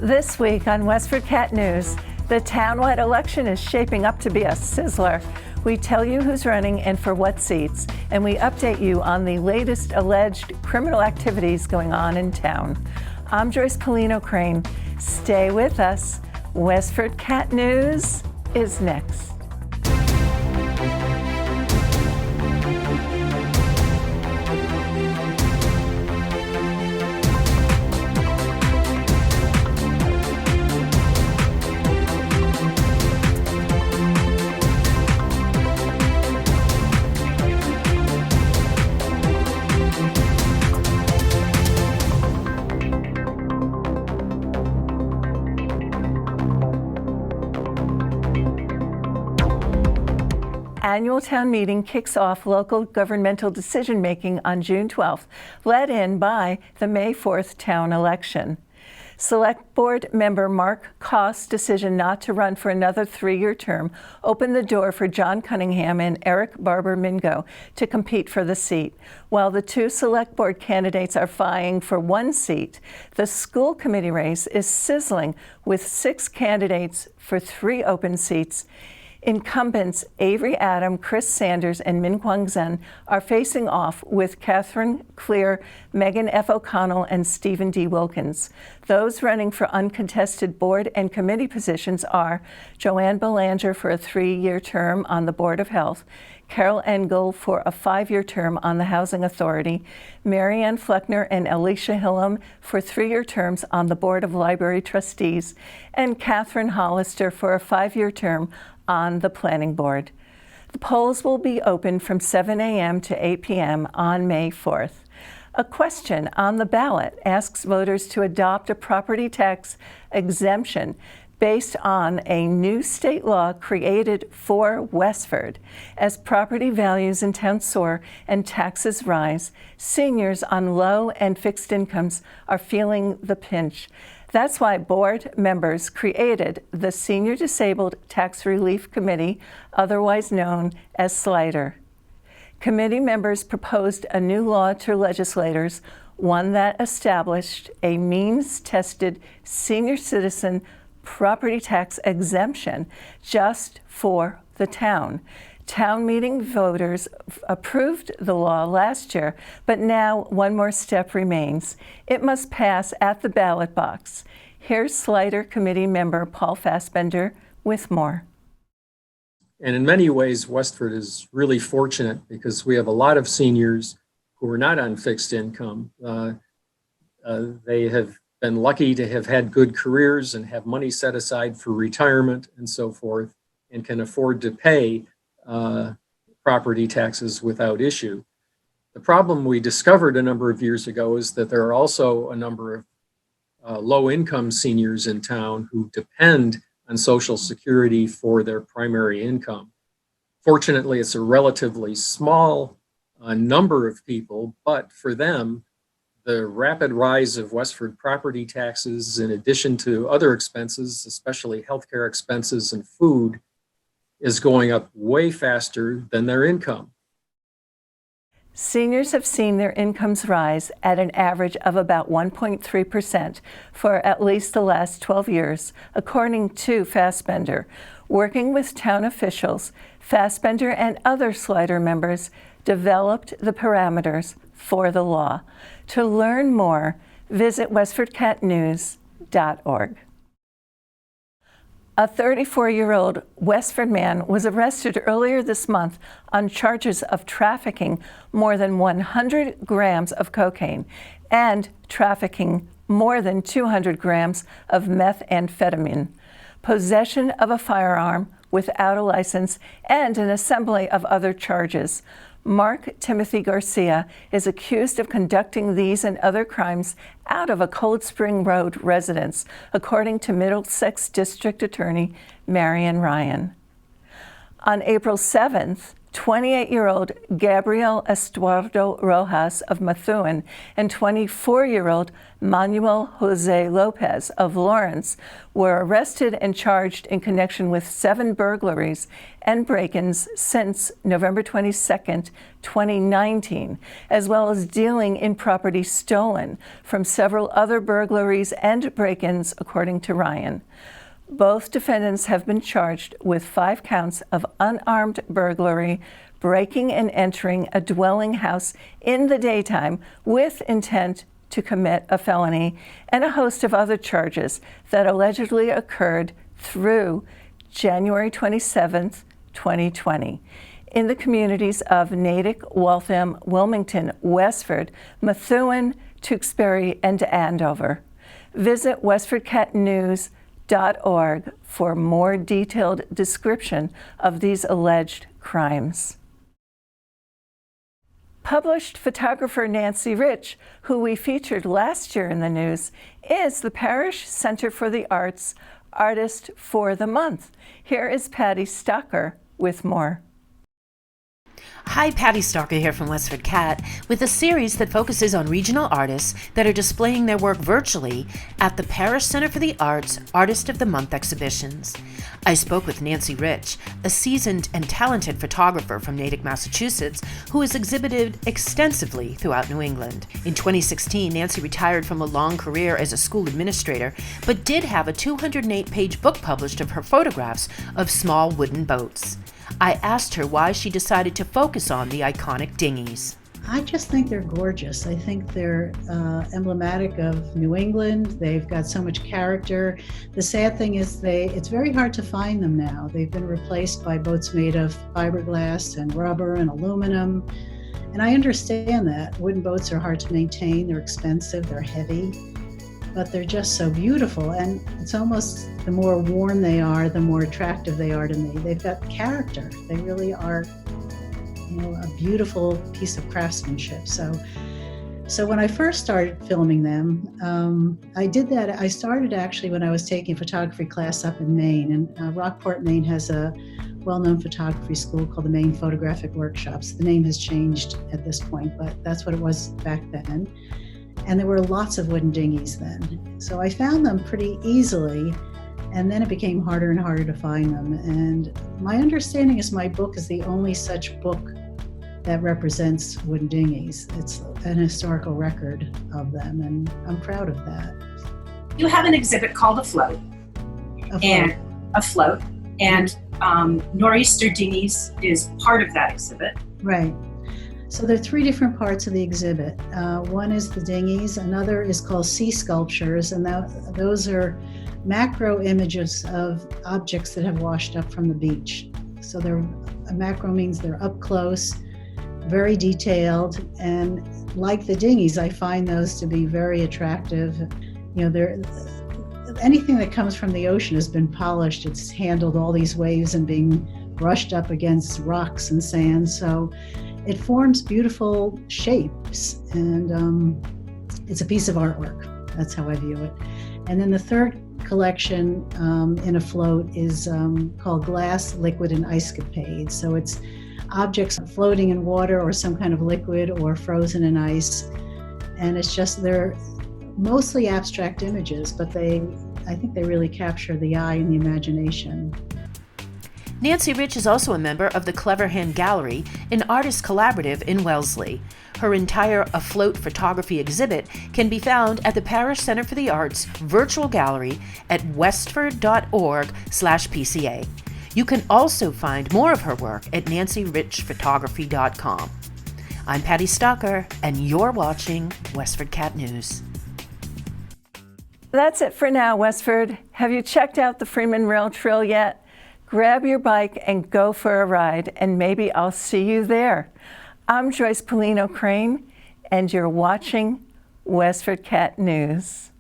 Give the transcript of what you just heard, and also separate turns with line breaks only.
This week on WestfordCAT News, the townwide election is shaping up to be a sizzler. We tell you who's running and for what seats, and we update you on the latest alleged criminal activities going on in town. I'm Joyce Polino-Crane. Stay with us. WestfordCAT News is next. Annual town meeting kicks off local governmental decision-making on June 12th, led in by the May 4th town election. Select Board member Mark Koss' decision not to run for another 3-year term opened the door for John Cunningham and Eric Barber-Mingo to compete for the seat. While the two Select Board candidates are vying for one seat, the school committee race is sizzling with 6 candidates for 3 open seats. Incumbents Avery Adam, Chris Sanders, and Min Kwang Zhen are facing off with Catherine Clear, Megan F. O'Connell, and Stephen D. Wilkins. Those running for uncontested board and committee positions are Joanne Belanger for a 3-year term on the Board of Health, Carol Engel for a 5-year term on the Housing Authority, Marianne Fleckner and Alicia Hillam for 3-year terms on the Board of Library Trustees, and Catherine Hollister for a 5-year term on the Planning Board. The polls will be open from 7 a.m. to 8 p.m. on May 4th. A question on the ballot asks voters to adopt a property tax exemption based on a new state law created for Westford. As property values in town soar and taxes rise, seniors on low and fixed incomes are feeling the pinch. That's why board members created the Senior Disabled Tax Relief Committee, otherwise known as SLIDER. Committee members proposed a new law to legislators, one that established a means-tested senior citizen property tax exemption just for the town. Town meeting voters approved the law last year, but now one more step remains. It must pass at the ballot box. Here's SLIDER committee member Paul Fassbender with more.
And in many ways, Westford is really fortunate because we have a lot of seniors who are not on fixed income. They have been lucky to have had good careers and have money set aside for retirement and so forth, and can afford to pay property taxes without issue. The problem we discovered a number of years ago is that there are also a number of low-income seniors in town who depend on Social Security for their primary income. Fortunately, it's a relatively small number of people, but for them, the rapid rise of Westford property taxes, in addition to other expenses, especially healthcare expenses and food, is going up way faster than their income.
Seniors have seen their incomes rise at an average of about 1.3% for at least the last 12 years, according to Fassbender. Working with town officials, Fassbender and other SLIDER members developed the parameters for the law. To learn more, visit WestfordCatNews.org. A 34-year-old Westford man was arrested earlier this month on charges of trafficking more than 100 grams of cocaine and trafficking more than 200 grams of methamphetamine, possession of a firearm without a license, and an assembly of other charges. Mark Timothy Garcia is accused of conducting these and other crimes out of a Cold Spring Road residence, according to Middlesex District Attorney Marian Ryan. On April 7th, 28-year-old Gabriel Estuardo Rojas of Methuen and 24-year-old Manuel Jose Lopez of Lawrence were arrested and charged in connection with 7 burglaries and break-ins since November 22, 2019, as well as dealing in property stolen from several other burglaries and break-ins, according to Ryan. Both defendants have been charged with 5 counts of unarmed burglary, breaking and entering a dwelling house in the daytime with intent to commit a felony, and a host of other charges that allegedly occurred through January 27, 2020. In the communities of Natick, Waltham, Wilmington, Westford, Methuen, Tewksbury, and Andover. Visit WestfordCAT.org for more detailed description of these alleged crimes. Published photographer Nancy Rich, who we featured last year in the news, is the Parish Center for the Arts Artist for the Month. Here is Patty Stocker with more.
Hi, Patty Stocker here from WestfordCAT with a series that focuses on regional artists that are displaying their work virtually at the Parish Center for the Arts Artist of the Month exhibitions. I spoke with Nancy Rich, a seasoned and talented photographer from Natick, Massachusetts, who has exhibited extensively throughout New England. In 2016, Nancy retired from a long career as a school administrator, but did have a 208-page book published of her photographs of small wooden boats. I asked her why she decided to focus on the iconic dinghies.
I just think they're gorgeous. I think they're emblematic of New England. They've got so much character. The sad thing is it's very hard to find them now. They've been replaced by boats made of fiberglass and rubber and aluminum. And I understand that. Wooden boats are hard to maintain. They're expensive. They're heavy. But they're just so beautiful. And it's almost the more worn they are, the more attractive they are to me. They've got character. They really are, a beautiful piece of craftsmanship. So when I first started filming them, I did that. I started actually when I was taking a photography class up in Maine. And Rockport, Maine has a well-known photography school called the Maine Photographic Workshops. The name has changed at this point, but that's what it was back then. And there were lots of wooden dinghies then. So I found them pretty easily, and then it became harder and harder to find them. And my understanding is my book is the only such book that represents wooden dinghies. It's an historical record of them, and I'm proud of that.
You have an exhibit called Afloat. And Nor'easter Dinghies is part of that exhibit.
Right. So there are 3 different parts of the exhibit. One is the dinghies, another is called sea sculptures, and those are macro images of objects that have washed up from the beach. So a macro means they're up close, very detailed, and like the dinghies, I find those to be very attractive. Anything that comes from the ocean has been polished. It's handled all these waves and being brushed up against rocks and sand. So it forms beautiful shapes, and it's a piece of artwork. That's how I view it. And then the third collection in Afloat is called Glass, Liquid, and Icecapades. So it's objects floating in water or some kind of liquid or frozen in ice. And they're mostly abstract images, but I think they really capture the eye and the imagination.
Nancy Rich is also a member of the Clever Hand Gallery, an artist collaborative in Wellesley. Her entire Afloat photography exhibit can be found at the Parish Center for the Arts virtual gallery at westford.org/PCA. You can also find more of her work at nancyrichphotography.com. I'm Patty Stocker, and you're watching WestfordCAT News.
That's it for now, Westford. Have you checked out the Freeman Rail Trail yet? Grab your bike and go for a ride, and maybe I'll see you there. I'm Joyce Polino Crane, and you're watching WestfordCAT News.